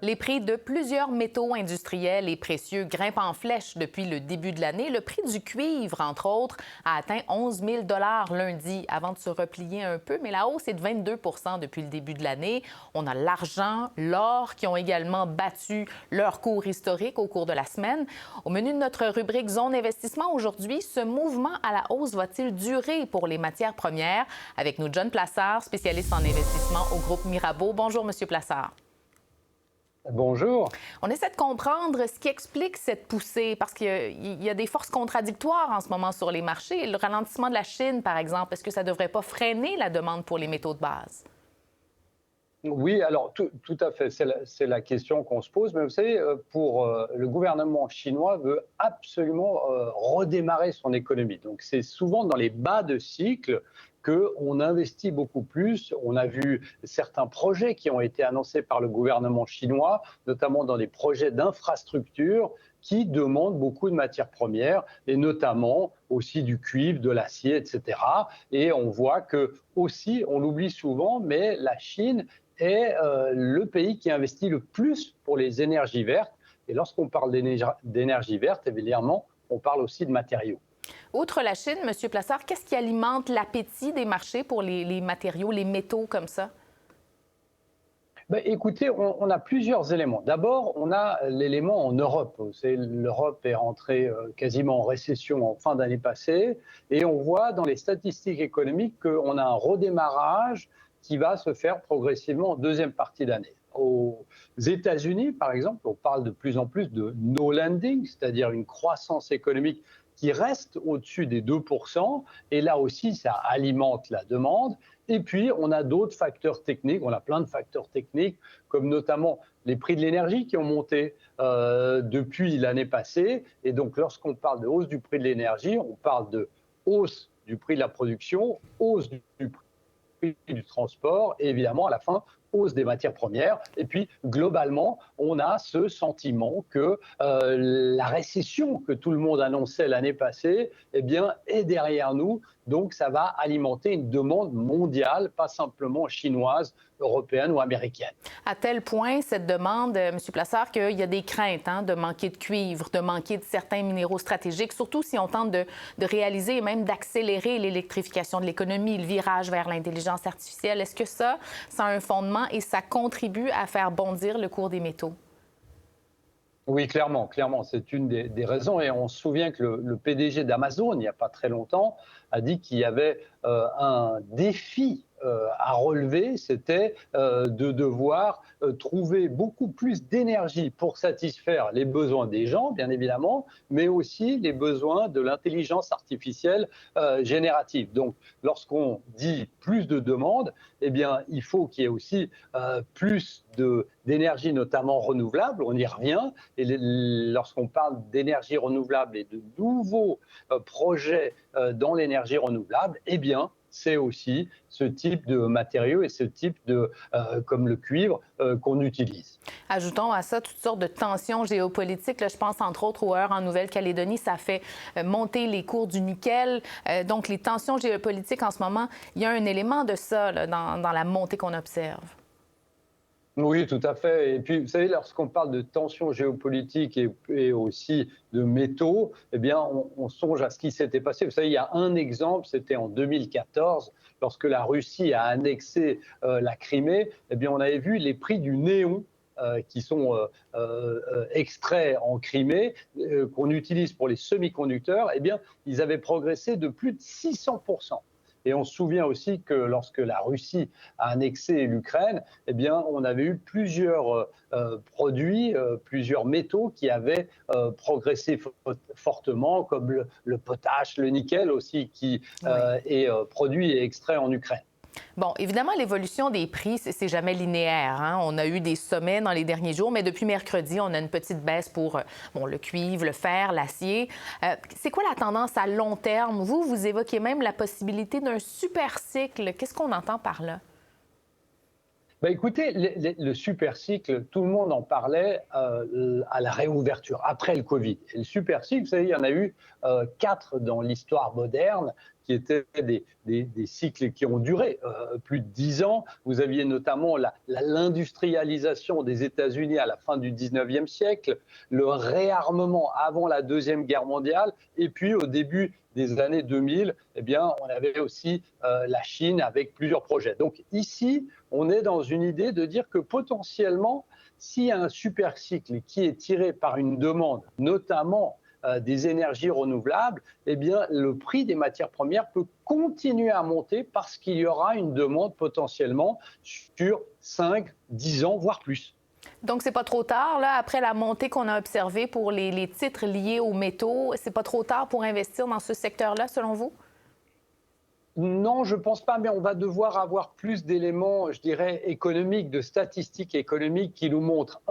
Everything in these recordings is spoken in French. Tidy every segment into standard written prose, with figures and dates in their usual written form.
Les prix de plusieurs métaux industriels et précieux grimpent en flèche depuis le début de l'année. Le prix du cuivre, entre autres, a atteint 11 000 lundi avant de se replier un peu, mais la hausse est de 22 depuis le début de l'année. On a l'argent, l'or qui ont également battu leur cours historique au cours de la semaine. Au menu de notre rubrique Zone investissement aujourd'hui, ce mouvement à la hausse va-t-il durer pour les matières premières? Avec nous, John Plassard, spécialiste en investissement au groupe Mirabeau. Bonjour, Monsieur Plassard. Bonjour. On essaie de comprendre ce qui explique cette poussée, parce qu'il y a des forces contradictoires en ce moment sur les marchés. Le ralentissement de la Chine, par exemple, est-ce que ça ne devrait pas freiner la demande pour les métaux de base? Oui, alors tout à fait, c'est la question qu'on se pose. Mais vous savez, le gouvernement chinois veut absolument redémarrer son économie. Donc c'est souvent dans les bas de cycle qu'on investit beaucoup plus. On a vu certains projets qui ont été annoncés par le gouvernement chinois, notamment dans des projets d'infrastructure qui demandent beaucoup de matières premières, et notamment aussi du cuivre, de l'acier, etc. Et on voit que aussi, on l'oublie souvent, mais la Chine est le pays qui investit le plus pour les énergies vertes. Et lorsqu'on parle d'énergie verte, évidemment, on parle aussi de matériaux. Outre la Chine, M. Plassard, qu'est-ce qui alimente l'appétit des marchés pour les matériaux, les métaux comme ça? Ben, écoutez, on a plusieurs éléments. D'abord, on a l'élément en Europe. L'Europe est rentrée quasiment en récession en fin d'année passée, et on voit dans les statistiques économiques qu'on a un redémarrage qui va se faire progressivement en deuxième partie d'année. Aux États-Unis, par exemple, on parle de plus en plus de no landing, c'est-à-dire une croissance économique qui reste au-dessus des 2%, et là aussi, ça alimente la demande. Et puis, on a d'autres facteurs techniques, on a plein de facteurs techniques, comme notamment les prix de l'énergie qui ont monté depuis l'année passée. Et donc, lorsqu'on parle de hausse du prix de l'énergie, on parle de hausse du prix de la production, hausse du prix du transport et évidemment, à la fin, hausse des matières premières. Et puis, globalement, on a ce sentiment que la récession que tout le monde annonçait l'année passée, eh bien, est derrière nous. Donc, ça va alimenter une demande mondiale, pas simplement chinoise, européenne ou américaine. À tel point, cette demande, M. Plassard, qu'il y a des craintes de manquer de cuivre, de manquer de certains minéraux stratégiques, surtout si on tente de réaliser et même d'accélérer l'électrification de l'économie, le virage vers l'intelligence artificielle. Est-ce que ça a un fondement et ça contribue à faire bondir le cours des métaux? Oui, clairement, c'est une des raisons. Et on se souvient que le PDG d'Amazon, il n'y a pas très longtemps, a dit qu'il y avait un défi à relever, c'était de devoir trouver beaucoup plus d'énergie pour satisfaire les besoins des gens, bien évidemment, mais aussi les besoins de l'intelligence artificielle générative. Donc, lorsqu'on dit plus de demandes, eh bien, il faut qu'il y ait aussi plus d'énergie, notamment renouvelable. On y revient. Et lorsqu'on parle d'énergie renouvelable et de nouveaux projets dans l'énergie renouvelable, eh bien, c'est aussi ce type de matériaux et ce type comme le cuivre, qu'on utilise. Ajoutons à ça toutes sortes de tensions géopolitiques. Là, je pense entre autres aux heurts en Nouvelle-Calédonie. Ça fait monter les cours du nickel. Donc, les tensions géopolitiques en ce moment, il y a un élément de ça là, dans la montée qu'on observe. Oui, tout à fait. Et puis, vous savez, lorsqu'on parle de tensions géopolitiques et aussi de métaux, eh bien, on songe à ce qui s'était passé. Vous savez, il y a un exemple, c'était en 2014, lorsque la Russie a annexé la Crimée. Eh bien, on avait vu les prix du néon qui sont extraits en Crimée, qu'on utilise pour les semi-conducteurs, eh bien, ils avaient progressé de plus de 600%. Et on se souvient aussi que lorsque la Russie a annexé l'Ukraine, eh bien, on avait eu plusieurs produits, plusieurs métaux qui avaient progressé fortement, comme le potache, le nickel aussi, qui Oui. est produit et extrait en Ukraine. Bon, évidemment, l'évolution des prix, c'est jamais linéaire. On a eu des sommets dans les derniers jours, mais depuis mercredi, on a une petite baisse pour le cuivre, le fer, l'acier. C'est quoi la tendance à long terme? Vous évoquez même la possibilité d'un super cycle. Qu'est-ce qu'on entend par là? Bah écoutez, le super cycle, tout le monde en parlait à la réouverture, après le Covid. Et le super cycle, vous savez, il y en a eu 4 dans l'histoire moderne qui étaient des cycles qui ont duré plus de 10 ans. Vous aviez notamment l'industrialisation des États-Unis à la fin du 19e siècle, le réarmement avant la Deuxième Guerre mondiale, et puis au début des années 2000, eh bien, on avait aussi la Chine avec plusieurs projets. Donc ici, on est dans une idée de dire que potentiellement, s'il y a un super cycle qui est tiré par une demande, notamment des énergies renouvelables, eh bien, le prix des matières premières peut continuer à monter parce qu'il y aura une demande potentiellement sur 5, 10 ans, voire plus. Donc, c'est pas trop tard, là, après la montée qu'on a observée pour les titres liés aux métaux, c'est pas trop tard pour investir dans ce secteur-là, selon vous? Non, je ne pense pas, mais on va devoir avoir plus d'éléments, je dirais, économiques, de statistiques économiques qui nous montrent,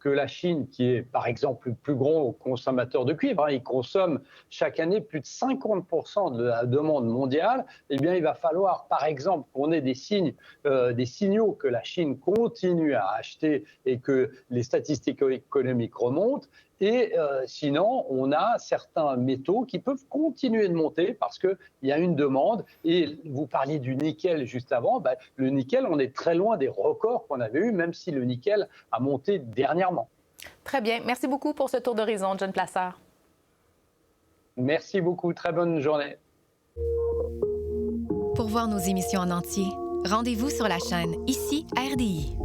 que la Chine, qui est par exemple le plus gros consommateur de cuivre, il consomme chaque année plus de 50% de la demande mondiale, eh bien il va falloir par exemple qu'on ait des signaux que la Chine continue à acheter et que les statistiques économiques remontent. Et sinon, on a certains métaux qui peuvent continuer de monter parce qu'il y a une demande. Et vous parliez du nickel juste avant. Le nickel, on est très loin des records qu'on avait eus, même si le nickel a monté dernièrement. Très bien. Merci beaucoup pour ce tour d'horizon, John Plassard. Merci beaucoup. Très bonne journée. Pour voir nos émissions en entier, rendez-vous sur la chaîne Ici RDI.